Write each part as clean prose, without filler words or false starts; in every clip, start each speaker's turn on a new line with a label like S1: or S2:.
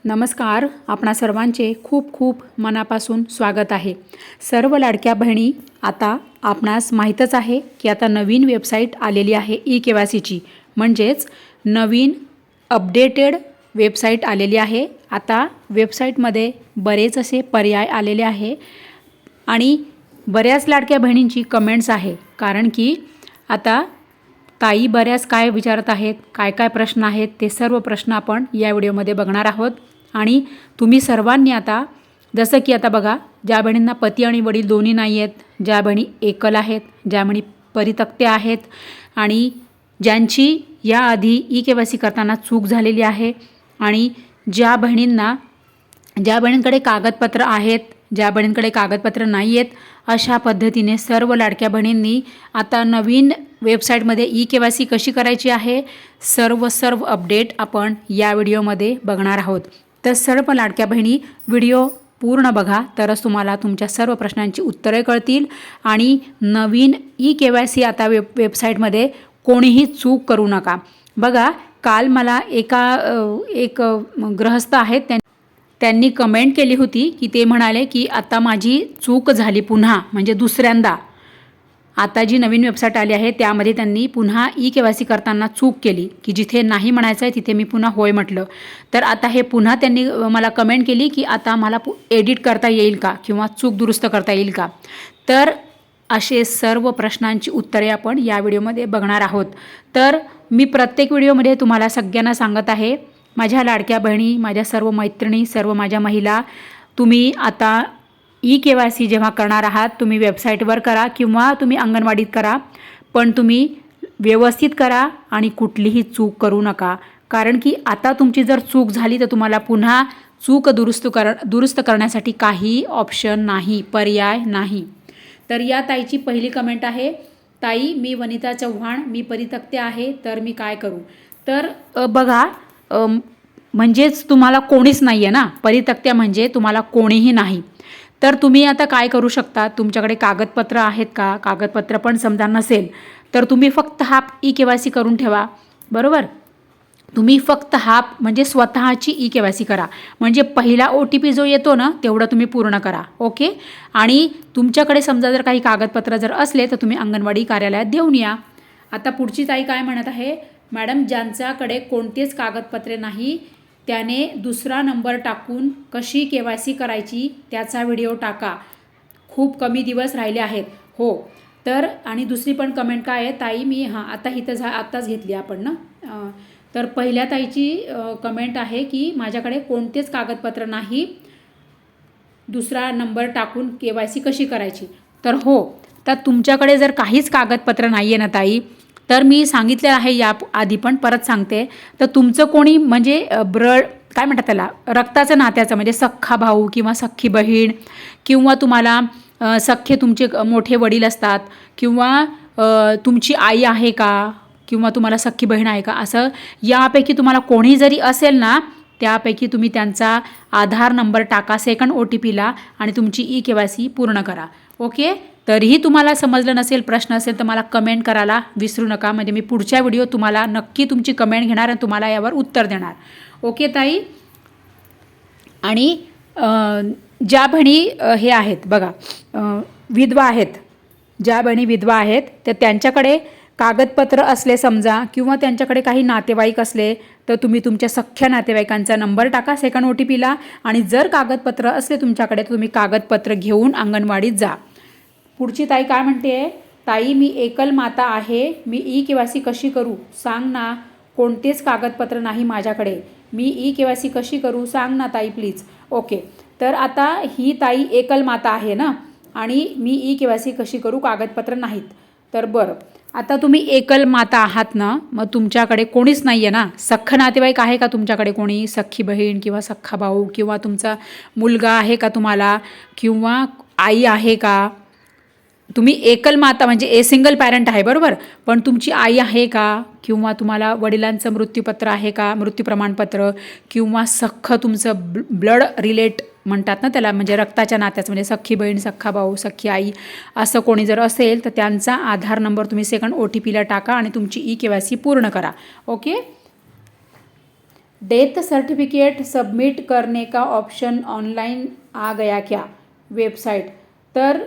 S1: नमस्कार. आपणा सर्वांचे खूप खूप मनापासून स्वागत आहे. सर्व लाडक्या बहिणी, आता आपणास माहीतच आहे की आता नवीन वेबसाईट आलेली आहे ई-केवायसीची, म्हणजेच नवीन अपडेटेड वेबसाईट आलेली आहे. आता वेबसाईटमध्ये बरेच असे पर्याय आलेले आहे आणि बऱ्याच लाडक्या बहिणींची कमेंट्स आहे, कारण की आता ताई बऱ्याच काय विचारत आहेत, काय काय प्रश्न आहेत, ते सर्व प्रश्न आपण या व्हिडिओमध्ये बघणार आहोत. आणि तुम्ही सर्वांनी आता जसं की आता बघा, ज्या बहिणींना पती आणि वडील दोन्ही नाही आहेत, ज्या बहिणी एकल आहेत, ज्या बहिणी परित्यक्त्या आहेत आणि ज्यांची याआधी ई-केवायसी करताना चूक झालेली आहे आणि ज्या बहिणींकडे कागदपत्र आहेत, ज्या बहिणींकडे कागदपत्र नाही आहेत, अशा पद्धतीने सर्व लाडक्या बहिणींनी आता नवीन वेबसाईटमध्ये ई-केवायसी कशी करायची आहे, सर्व अपडेट आपण या व्हिडिओमध्ये बघणार आहोत. तर सर्व लाडक्या बहिणी व्हिडिओ पूर्ण बघा, तरच तुम्हाला तुमच्या सर्व प्रश्नांची उत्तरे कळतील आणि नवीन ई-केवायसी आता वेबसाईटमध्ये कोणीही चूक करू नका. बघा, काल मला एक गृहस्थ आहेत, त्यांनी कमेंट केली होती की ते म्हणाले की आता माझी चूक झाली पुन्हा, म्हणजे दुसऱ्यांदा आता जी नवीन वेबसाईट आली आहे त्यामध्ये त्यांनी पुन्हा ई-केवायसी करताना चूक केली की जिथे नाही म्हणायचं आहे तिथे मी पुन्हा होय म्हटलं. तर आता हे पुन्हा त्यांनी मला कमेंट केली की आता मला एडिट करता येईल का किंवा चूक दुरुस्त करता येईल का. तर असे सर्व प्रश्नांची उत्तरे आपण या व्हिडिओमध्ये बघणार आहोत. तर मी प्रत्येक व्हिडिओमध्ये तुम्हाला सगळ्यांना सांगत आहे, माझ्या लाडक्या बहिणी, माझ्या सर्व मैत्रिणी, सर्व माझ्या महिला, तुम्ही आता ई-केवायसी जेव्हा करणार आहात तुम्ही वेबसाईटवर करा किंवा तुम्ही अंगणवाडीत करा, पण तुम्ही व्यवस्थित करा आणि कुठलीही चूक करू नका. कारण की आता तुमची जर चूक झाली तर तुम्हाला पुन्हा चूक दुरुस्त करण्यासाठी काही ऑप्शन नाही, पर्याय नाही. तर या ताईची पहिली कमेंट आहे, ताई मी वनिता चव्हाण, मी परित्यक्त्या आहे, तर मी काय करू. तर बघा, म्हणजेच तुम्हाला कोणीच नाही आहे ना, परित्यक्त्या म्हणजे तुम्हाला कोणीही नाही. तर तुम्ही आता काय करू शकता, तुमच्याकडे कागदपत्र आहेत का, कागदपत्र पण समजा नसेल तर तुम्ही फक्त हा ई-केवायसी करून ठेवा, बरोबर. तुम्ही फक्त म्हणजे स्वतःची ई-केवायसी करा, म्हणजे पहिला OTP जो येतो ना तेवढं तुम्ही पूर्ण करा, ओके. आणि तुमच्याकडे समजा जर काही कागदपत्र जर असले तर तुम्ही अंगणवाडी कार्यालयात देऊन या. आता पुढची ताई काय म्हणत आहे, मॅडम ज्यांच्याकडे कोणतेच कागदपत्रे नाही त्याने दुसरा नंबर टाकून कशी केवायसी करायची त्याचा व्हिडिओ टाका, खूप कमी दिवस राहिले आहेत. हो, तर आणि दुसरी पण कमेंट काय आहे, ताई मी आता इथं आत्ताच घेतली आपण ना. तर पहिल्या ताईची कमेंट आहे की माझ्याकडे कोणतेच कागदपत्र नाही, दुसरा नंबर टाकून केवायसी कशी करायची. तर हो, तर तुमच्याकडे जर काहीच कागदपत्र नाही आहे ना ताई, तर मी सांगितलेलं आहे या आधी पण परत सांगते, तर तुमचं कोणी म्हणजे काय म्हणतात त्याला, रक्ताचं नात्याचं म्हणजे सख्खा भाऊ किंवा सख्खी बहीण किंवा तुम्हाला सख्खे तुमचे मोठे वडील असतात किंवा तुमची आई आहे का किंवा तुम्हाला सख्खी बहीण आहे का, असं यापैकी तुम्हाला कोणी जरी असेल ना, त्यापैकी तुम्ही त्यांचा आधार नंबर टाका सेकंड OTPला आणि तुमची ई-केवायसी पूर्ण करा, ओके. तरीही तुम्हाला समजलं नसेल, प्रश्न असेल तर मला कमेंट करायला विसरू नका, म्हणजे मी पुढच्या व्हिडिओ तुम्हाला नक्की तुमची कमेंट घेणार आणि तुम्हाला यावर उत्तर देणार, ओके ताई. आणि ज्या बहिणी हे आहेत बघा, विधवा आहेत, ज्या बहिणी विधवा आहेत तर त्यांच्याकडे कागदपत्र असले समजा किंवा त्यांच्याकडे काही नातेवाईक असले तर तुम्ही तुमच्या सख्ख्या नातेवाईकांचा नंबर टाका सेकंड OTPला आणि जर कागदपत्र असले तुमच्याकडे तर तुम्ही कागदपत्र घेऊन अंगणवाडीत जा. पुढची ताई काय म्हणते, ताई मी एकल माता आहे, मी ई-केवायसी कशी करू सांग ना, कोणतेच कागदपत्र नाही माझ्याकडे, मी ई-केवायसी कशी करू सांग ना ताई प्लीज. ओके, तर आता ही ताई एकल माता आहे ना आणि मी ई-केवायसी कशी करू, कागदपत्र नाहीत. तर बरं, आता तुम्ही एकल माता आहात ना, मग तुमच्याकडे कोणीच नाही आहे ना, सख्ख नातेवाईक आहे का तुमच्याकडे कोणी, सख्खी बहीण किंवा सख्खा भाऊ किंवा तुमचा मुलगा आहे का तुम्हाला किंवा आई आहे का. तुम्ही एकल माता म्हणजे सिंगल पॅरेंट आहे, बरोबर, पण तुमची आई आहे का किंवा तुम्हाला वडिलांचं मृत्यूपत्र आहे का, मृत्यू प्रमाणपत्र, किंवा सख्ख तुमचं ब्लड रिलेट म्हणतात ना त्याला, म्हणजे रक्ताच्या नात्याचं, म्हणजे सख्खी बहीण, सख्खा भाऊ, सख्खी आई, असं कोणी जर असेल तर त्यांचा आधार नंबर तुम्ही सेकंड OTPला टाका आणि तुमची ई-केवायसी पूर्ण करा, ओके. डेथ सर्टिफिकेट सबमिट करने का ऑप्शन ऑनलाइन आ गया क्या वेबसाईट। तर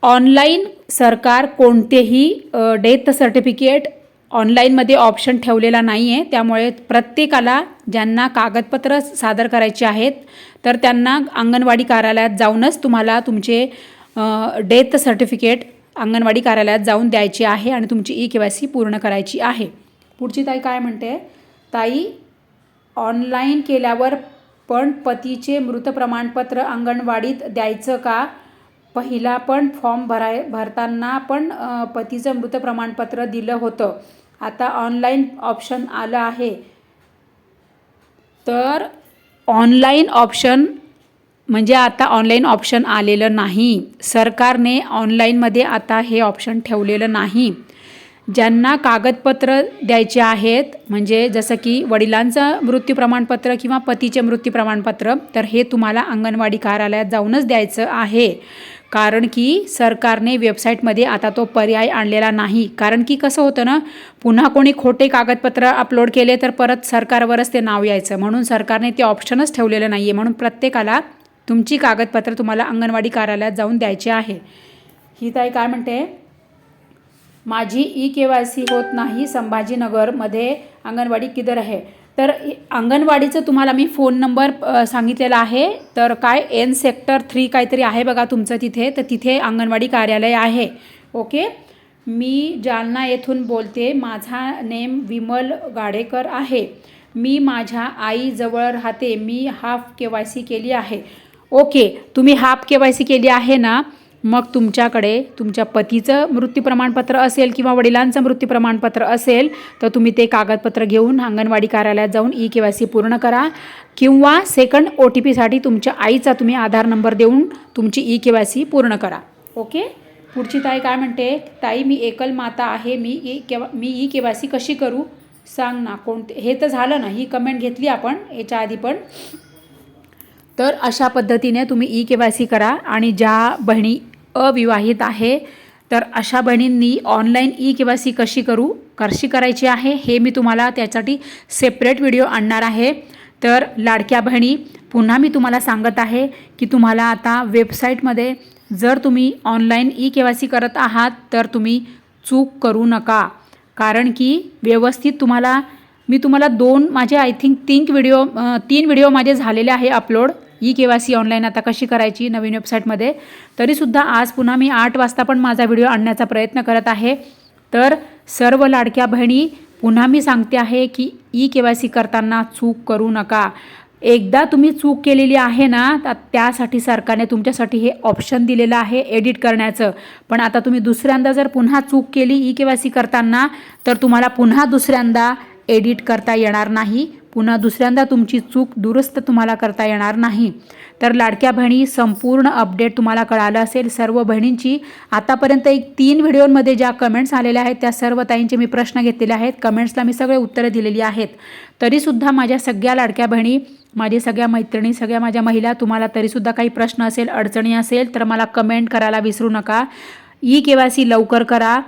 S1: ऑनलाईन सरकार कोणतेही डेथ सर्टिफिकेट ऑनलाईनमध्ये ऑप्शन ठेवलेला नाही आहे, त्यामुळे प्रत्येकाला ज्यांना कागदपत्र सादर करायची आहेत तर त्यांना अंगणवाडी कार्यालयात जाऊनच तुम्हाला तुमचे डेथ सर्टिफिकेट अंगणवाडी कार्यालयात जाऊन द्यायची आहे आणि तुमची EKYC पूर्ण करायची आहे। पुढची ताई काय म्हणते, ताई ऑनलाईन केल्यावर पण पतीचे मृत प्रमाणपत्र अंगणवाडीत द्यायचं का? पहिला पण फॉर्म भरताना पण पतीचं मृत प्रमाणपत्र दिलं होतं, आता ऑनलाईन ऑप्शन आलं आहे। तर ऑनलाईन ऑप्शन म्हणजे आता ऑनलाईन ऑप्शन आलेलं नाही, सरकारने ऑनलाईनमध्ये आता हे ऑप्शन ठेवलेलं नाही। ज्यांना कागदपत्र द्यायचे आहेत म्हणजे जसं की वडिलांचं मृत्यू प्रमाणपत्र किंवा पतीचे मृत्यू प्रमाणपत्र, तर हे तुम्हाला अंगणवाडी कार्यालयात जाऊनच द्यायचं आहे, कारण की सरकारने वेबसाईटमध्ये आता तो पर्याय आणलेला नाही। कारण की कसं होतं ना, पुन्हा कोणी खोटे कागदपत्र अपलोड केले तर परत सरकारवरच ते नाव यायचं, म्हणून सरकारने ते ऑप्शनच ठेवलेलं नाही आहे। म्हणून प्रत्येकाला तुमची कागदपत्र तुम्हाला अंगणवाडी कार्यालयात जाऊन द्यायचे आहे। ही ताई काय म्हणते, माझी EKYC होत नाही संभाजीनगरमध्ये, अंगणवाडी किधर आहे। तर अंगणवाडीचं तुम्हाला मी फोन नंबर सांगितलेला आहे, तर काय N सेक्टर 3 काहीतरी आहे बघा तुमचं तिथे, तर तिथे अंगणवाडी कार्यालय आहे। ओके, मी जालना येथून बोलते, माझा नेम विमल गाडेकर आहे, मी माझ्या आईजवळ राहते, मी हाफ KYC केली आहे। ओके, तुम्ही हाफ KYC केली आहे ना, मग तुमच्याकडे तुमच्या पतीचं मृत्यू प्रमाणपत्र असेल किंवा वडिलांचं मृत्यू प्रमाणपत्र असेल तर तुम्ही ते कागदपत्र घेऊन अंगणवाडी कार्यालयात जाऊन EKYC पूर्ण करा, किंवा सेकंड OTPसाठी तुमच्या आईचा तुम्ही आधार नंबर देऊन तुमची EKYC पूर्ण करा। ओके, पुढची ताई काय म्हणते, ताई मी एकल माता आहे, मी EKYC कशी करू सांग ना, कोणते। हे तर झालं ना, ही कमेंट घेतली आपण याच्या आधी पण। तर अशा पद्धतीने तुम्ही EKYC करा, आणि ज्या बहिणी अविवाहित आहे तर अशा बहिणींनी ऑनलाईन EKYC कशी करायची आहे हे मी तुम्हाला त्यासाठी सेपरेट व्हिडिओ आणणार आहे। तर लाडक्या बहिणी, पुन्हा मी तुम्हाला सांगत आहे की तुम्हाला आता वेबसाईटमध्ये जर तुम्ही ऑनलाईन EKYC करत आहात तर तुम्ही चूक करू नका, कारण की व्यवस्थित मी तुम्हाला माझे आय थिंक 3 व्हिडिओ माझे झालेले आहे अपलोड, EKYC ऑनलाईन आता कशी करायची नवीन वेबसाईटमध्ये। तरीसुद्धा आज पुन्हा मी 8 वाजता पण माझा व्हिडिओ आणण्याचा प्रयत्न करत आहे। तर सर्व लाडक्या बहिणी, पुन्हा मी सांगते आहे की EKYC करताना चूक करू नका। एकदा तुम्ही चूक केलेली आहे ना, तर त्यासाठी सरकारने तुमच्यासाठी हे ऑप्शन दिलेलं आहे एडिट करण्याचं, पण आता तुम्ही दुसऱ्यांदा जर पुन्हा चूक केली EKYC करताना तर तुम्हाला पुन्हा दुसऱ्यांदा एडिट करता येणार नाही, पुन्हा दुसऱ्यांदा तुमची चूक दुरुस्त तुम्हाला करता येणार नाही। तर लाडक्या बहिणी, संपूर्ण अपडेट तुम्हाला कळालं असेल सर्व बहिणींची। आतापर्यंत 3 व्हिडिओमध्ये ज्या कमेंट्स आलेल्या आहेत त्या सर्व ताईंचे मी प्रश्न घेतलेले आहेत, कमेंट्सला मी सगळे उत्तरं दिलेली आहेत। तरीसुद्धा माझ्या सगळ्या लाडक्या बहिणी, माझ्या सगळ्या मैत्रिणी, सगळ्या माझ्या महिला, तुम्हाला तरीसुद्धा काही प्रश्न असेल, अडचणी असेल तर मला कमेंट करायला विसरू नका। EKYC लवकर करा,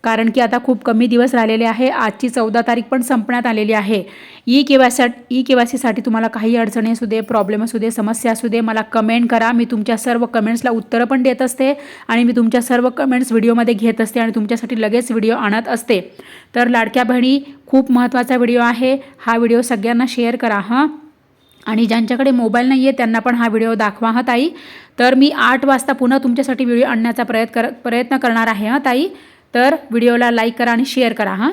S1: कारण की आता खूप कमी दिवस राहिलेले आहे, आजची 14 तारीख पण संपण्यात आलेली आहे। EKYCसाठी तुम्हाला काही अडचणी असू दे, प्रॉब्लेम असू दे, समस्या असू दे, मला कमेंट करा, मी तुमच्या सर्व कमेंट्सला उत्तरं पण देत असते, आणि मी तुमच्या सर्व कमेंट्स व्हिडिओमध्ये घेत असते आणि तुमच्यासाठी लगेच व्हिडिओ आणत असते। तर लाडक्या बहिणी, खूप महत्त्वाचा व्हिडिओ आहे हा, व्हिडिओ सगळ्यांना शेअर करा हां, आणि ज्यांच्याकडे मोबाईल नाही आहे त्यांना पण हा व्हिडिओ दाखवा हां ताई। तर मी 8 वाजता पुन्हा तुमच्यासाठी व्हिडिओ आणण्याचा प्रयत्न करणार आहे हां ताई। तर व्हिडिओला लाईक करा आणि शेअर करा हां।